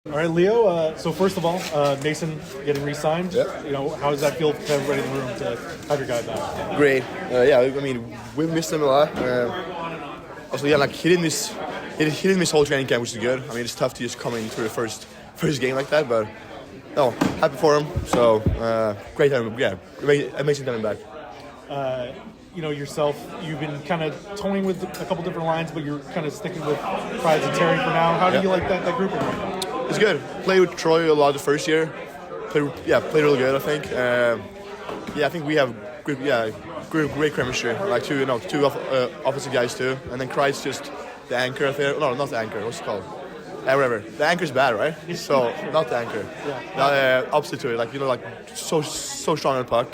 All right, Leo. So first of all, Mason getting re-signed. Yep. You know, how does that feel to everybody in the room to have your guy back? Great. Yeah, I mean, we missed him a lot. Also, yeah, like he didn't miss whole training camp, which is good. I mean, it's tough to just come into the first game like that, but no, happy for him. So great time. Yeah, amazing coming back. You know, yourself, you've been kind of toying with a couple different lines, but you're kind of sticking with Carlsson and Terry for now. How do you like that group? It's good. Played with Troy a lot the first year. Played really good, I think. I think we have great chemistry. Like two offensive guys too. And then Kreider's just the anchor. I think. No, not the anchor. What's it called? Whatever. The anchor's bad, right? So not the anchor. Opposite to it. Like so strong on the puck.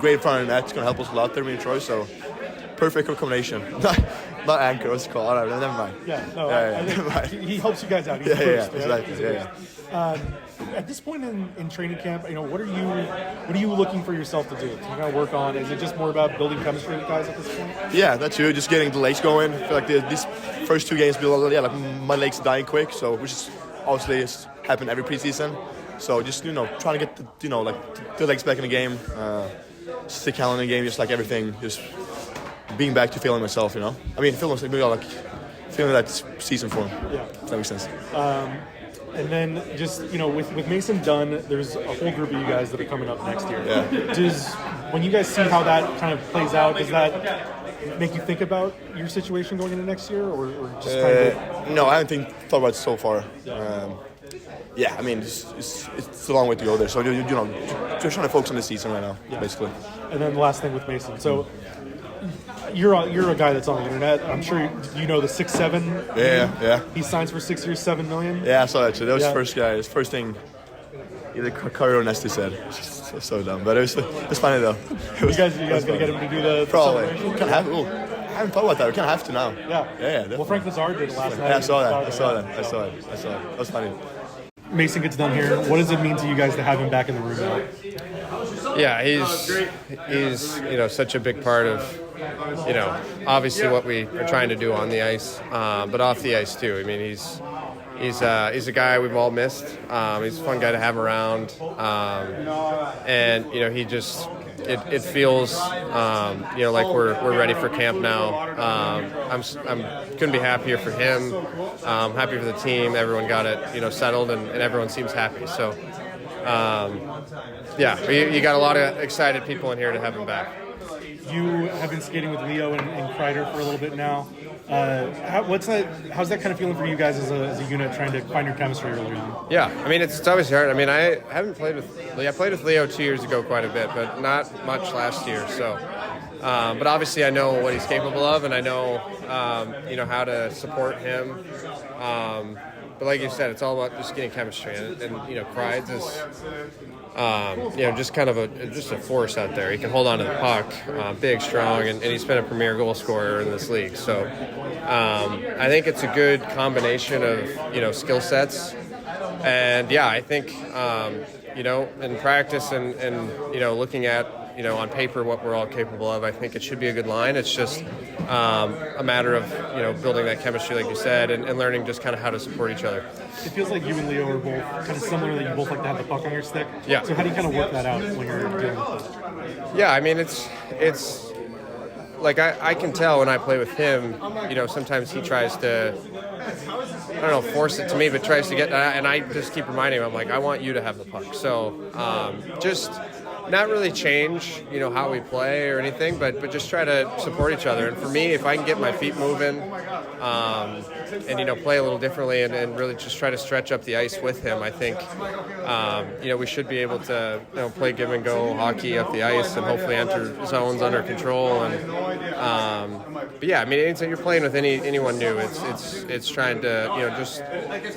Great in front of the net. It's gonna help us a lot there, me and Troy. So perfect combination. Not anchor. What's it called? All right, never mind. Never mind. He helps you guys out. He's Exactly. At this point in training camp, you know, what are you looking for yourself to do? To kind of work on? Is it just more about building chemistry with guys at this point? Yeah, that too. Just getting the legs going. I feel like these first two games, like my legs are dying quick. So which is obviously has happened every preseason. So just trying to get the legs back in the game, stick Callan in the game, just like everything, just being back to feeling myself. I mean, feeling that season form. Yeah, if that makes sense. And then just, with Mason done, there's a whole group of you guys that are coming up next year. Yeah. When you guys see how that kind of plays out, does that make you think about your situation going into next year, or just kind of? No, I haven't thought about it so far. I mean, it's a long way to go there. So, just trying to focus on the season right now, basically. And then the last thing with Mason. So, you're a guy that's on the internet. I'm sure you know the 6'7". Yeah. He signs for 6 years, $7 million. Yeah, I saw that too. That was the first guy. His first thing. Either Kreider or Nesty said. It's so dumb, but it was funny though. You guys gonna get him to do the probably. celebration? We can't have. I haven't thought about that. We kind of have to now. Yeah. Well, Frank Lazar did last night. Yeah, I saw that. That was funny. Mason gets done here. What does it mean to you guys to have him back in the room now? Yeah, he's such a big part of obviously what we are trying to do on the ice, but off the ice too. I mean, he's a guy we've all missed. He's a fun guy to have around, and he just it feels like we're ready for camp now. I'm couldn't be happier for him. Happy for the team. Everyone got it settled, and everyone seems happy. So you got a lot of excited people in here to have him back. You have been skating with Leo and Kreider for a little bit now. How's that kind of feeling for you guys as a unit, trying to find your chemistry early on? Yeah, I mean, it's obviously hard. I mean, I haven't played with Leo. I played with Leo 2 years ago quite a bit, but not much last year. So, but obviously I know what he's capable of, and I know, how to support him. But like you said, it's all about just getting chemistry, and Kreider is, just kind of a force out there. He can hold on to the puck, big, strong, and he's been a premier goal scorer in this league. So I think it's a good combination of skill sets, and I think in practice and looking at on paper what we're all capable of, I think it should be a good line. It's just a matter of building that chemistry, like you said, and learning just kind of how to support each other. It feels like you and Leo are both kind of similar, that you both like to have the puck on your stick. Yeah. So how do you kind of work that out when you're dealing with it? Yeah, I mean, it's like I can tell when I play with him, sometimes he tries to, force it to me, but tries to get, and I just keep reminding him, I'm like, I want you to have the puck. So just not really change, how we play or anything, but just try to support each other. And for me, if I can get my feet moving, and play a little differently and really just try to stretch up the ice with him, I think we should be able to play give and go hockey up the ice and hopefully enter zones under control. And but I mean, anytime you're playing with anyone new, it's trying to just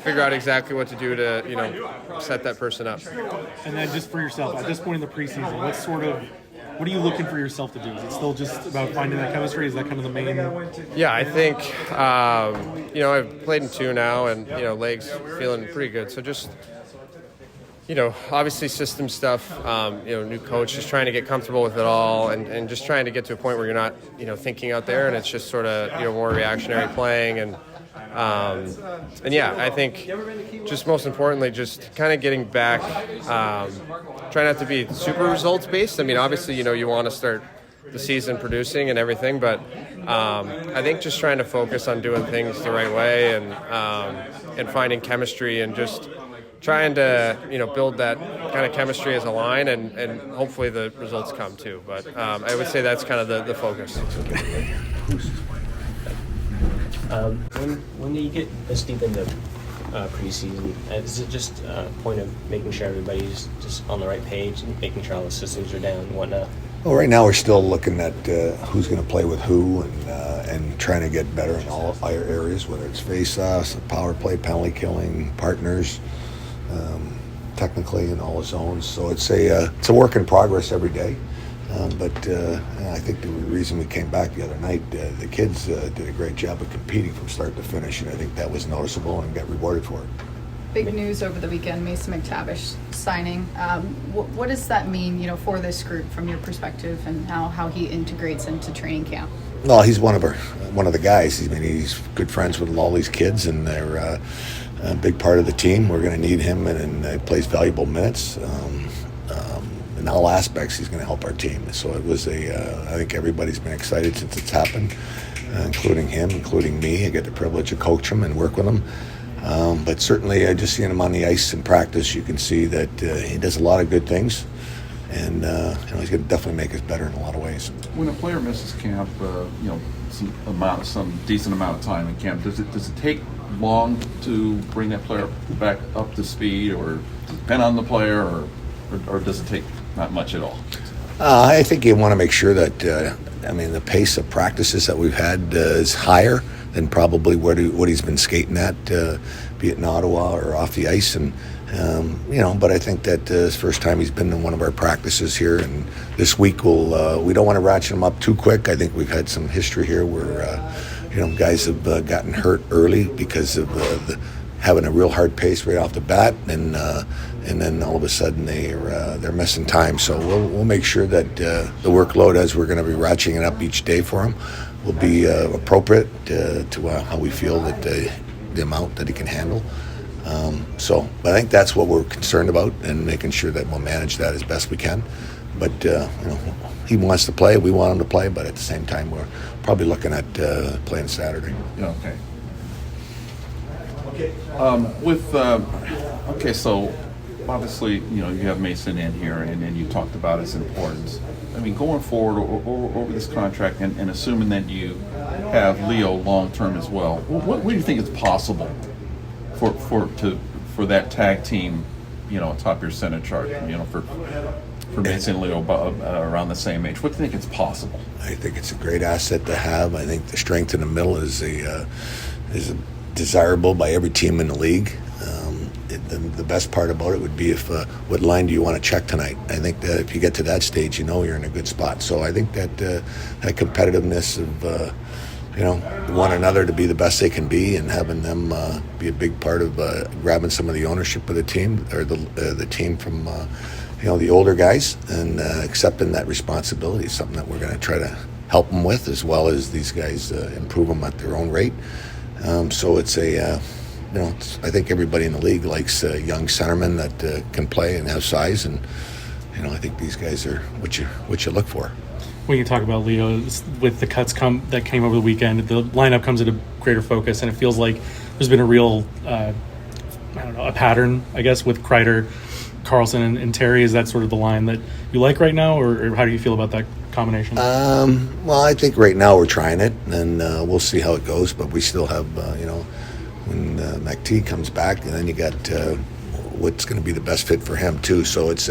figure out exactly what to do to set that person up. And then just for yourself, at this point in the preseason, what are you looking for yourself to do? Is it still just about finding that chemistry? Is that kind of the main? Yeah, I think I've played in 2 now, and legs feeling pretty good. So just obviously system stuff. New coach, just trying to get comfortable with it all, and just trying to get to a point where you're not thinking out there, and it's just sort of more reactionary playing, and And yeah, I think just most importantly, just kind of getting back, try not to be super results based. I mean, obviously, you want to start the season producing and everything, but I think just trying to focus on doing things the right way and finding chemistry and just trying to build that kind of chemistry as a line, and hopefully the results come too. But I would say that's kind of the focus. When you get this deep into preseason, is it just a point of making sure everybody's just on the right page and making sure all the systems are down and whatnot? Well, right now we're still looking at who's going to play with who and trying to get better in all our areas, whether it's face-offs, power play, penalty killing, partners, technically in all the zones. So it's a work in progress every day. But I think the reason we came back the other night, the kids did a great job of competing from start to finish, and I think that was noticeable and got rewarded for it. Big news over the weekend, Mason McTavish signing. What does that mean, for this group from your perspective, and how he integrates into training camp? Well, he's one of the guys. I mean, he's good friends with all these kids, and they're a big part of the team. We're going to need him, and he plays valuable minutes. In all aspects, he's going to help our team. So it was I think everybody's been excited since it's happened, including him, including me. I get the privilege to coach him and work with him. But certainly, just seeing him on the ice in practice, you can see that he does a lot of good things, and he's going to definitely make us better in a lot of ways. When a player misses camp, some decent amount of time in camp, does it take long to bring that player back up to speed, or does it depend on the player, or does it take not much at all? I think you want to make sure that the pace of practices that we've had is higher than probably what he's been skating at, be it in Ottawa or off the ice, and But I think that it's the first time he's been in one of our practices here, and this week we don't want to ratchet him up too quick. I think we've had some history here where guys have gotten hurt early because of having a real hard pace right off the bat, and then all of a sudden they're missing time. So we'll make sure that the workload, as we're going to be ratcheting it up each day for him, will be appropriate to how we feel that the amount that he can handle. But I think that's what we're concerned about, and making sure that we'll manage that as best we can. But he wants to play, we want him to play, but at the same time we're probably looking at playing Saturday. Yeah, okay. So obviously, you have Mason in here, and you talked about his importance. I mean, going forward over this contract, and assuming that you have Leo long term as well, what do you think is possible for that tag team, atop your center chart, for Mason and Leo around the same age? What do you think is possible? I think it's a great asset to have. I think the strength in the middle is desirable by every team in the league. The best part about it would be if what line do you want to check tonight? I think that if you get to that stage, you're in a good spot. So I think that that competitiveness of one another to be the best they can be, and having them be a big part of grabbing some of the ownership of the team, or the team from the older guys, and accepting that responsibility is something that we're going to try to help them with, as well as these guys improve them at their own rate. So it's I think everybody in the league likes young centermen that can play and have size, and I think these guys are what you look for. When you talk about Leo, with the cuts that came over the weekend, the lineup comes into greater focus, and it feels like there's been a real, a pattern, I guess, with Kreider, Carlsson, and Terry. Is that sort of the line that you like right now, or how do you feel about that combination? Well, I think right now we're trying it, and we'll see how it goes. But we still have, when McT comes back, and then you got what's going to be the best fit for him too. So it's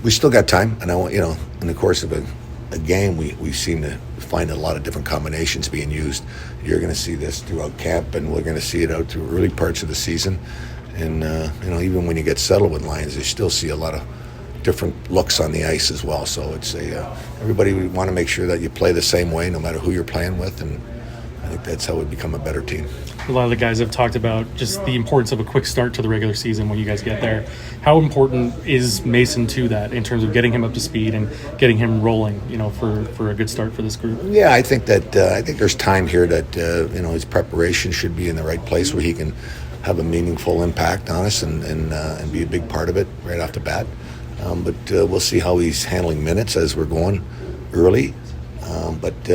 we still got time, and I want in the course of a game, we seem to find a lot of different combinations being used. You're going to see this throughout camp, and we're going to see it out through early parts of the season. And even when you get settled with Lions, you still see a lot of different looks on the ice as well. So it's everybody, we want to make sure that you play the same way, no matter who you're playing with, and think that's how we become a better team. A lot of the guys have talked about just the importance of a quick start to the regular season when you guys get there. How important is Mason to that in terms of getting him up to speed and getting him rolling, for a good start for this group? Yeah, I think that I think there's time here that his preparation should be in the right place where he can have a meaningful impact on us and be a big part of it right off the bat. But we'll see how he's handling minutes as we're going early. But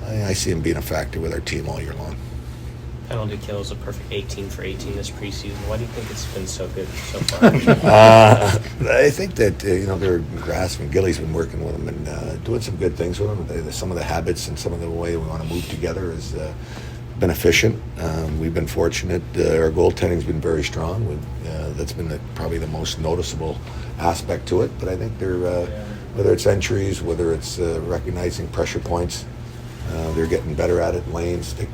I see him being a factor with our team all year long. Penalty kill is a perfect 18 for 18 this preseason. Why do you think it's been so good so far? I think that they're grasping. Gilly's been working with him and doing some good things with him. Some of the habits and some of the way we want to move together has been efficient. We've been fortunate. Our goaltending's been very strong. That's been probably the most noticeable aspect to it. But I think they're whether it's entries, whether it's recognizing pressure points, they're getting better at it. Lane, stick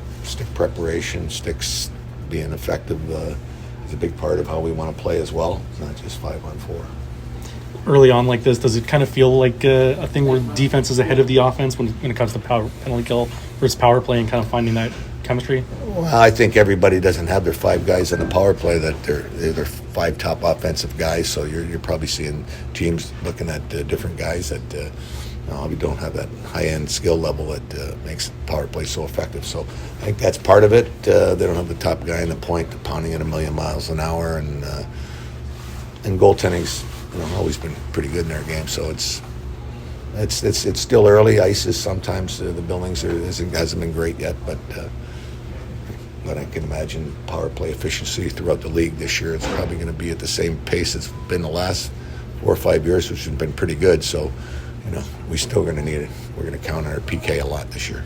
preparation, sticks being effective is a big part of how we want to play as well. It's not just 5-on-4. Early on like this, does it kind of feel like a thing where defense is ahead of the offense when it comes to penalty kill versus power play and kind of finding that chemistry? Well, I think everybody doesn't have their 5 guys on the power play that they're 5 top offensive guys, so you're probably seeing teams looking at different guys that we don't have that high-end skill level that makes power play so effective. So I think that's part of it. They don't have the top guy in the point pounding at 1,000,000 miles an hour, and goaltending's always been pretty good in their game. So it's still early. Ice is sometimes the buildings hasn't been great yet, but I can imagine power play efficiency throughout the league this year. It's probably going to be at the same pace it's been the last 4 or 5 years, which has been pretty good. So we're still going to need it. We're going to count on our PK a lot this year.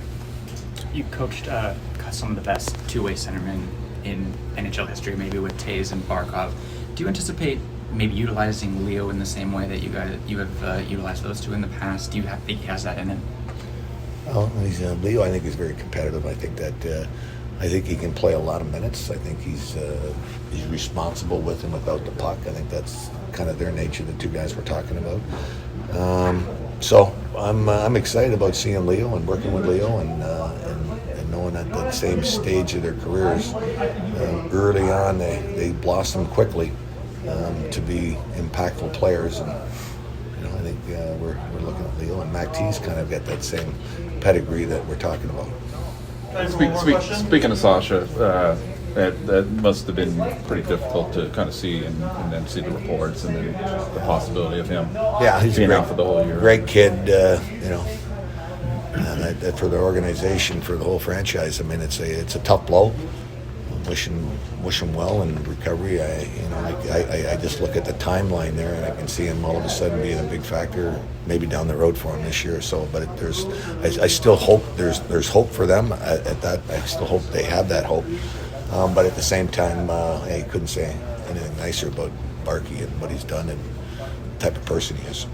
You coached some of the best two-way centermen in NHL history, maybe with Taves and Barkov. Do you anticipate maybe utilizing Leo in the same way that you have utilized those two in the past? Do you think he has that in him? Well, Leo, I think, is very competitive. I think that I think he can play a lot of minutes. I think he's responsible with and without the puck. I think that's kind of their nature, the 2 guys we're talking about. So I'm excited about seeing Leo and working with Leo and knowing at the same stage of their careers, early on they blossom quickly to be impactful players. And I think we're looking at Leo, and McTavish kind of got that same pedigree that we're talking about. Speaking of Sasha, that must have been pretty difficult to kind of see and then see the reports and then the possibility of him he's being out for the whole year. Great kid, for the organization, for the whole franchise. I mean, it's a tough blow. Wish him well in recovery. I just look at the timeline there, and I can see him all of a sudden being a big factor, maybe down the road for him this year. So, but I still hope there's hope for them at that. I still hope they have that hope. But at the same time, I couldn't say anything nicer about Barkey and what he's done and the type of person he is.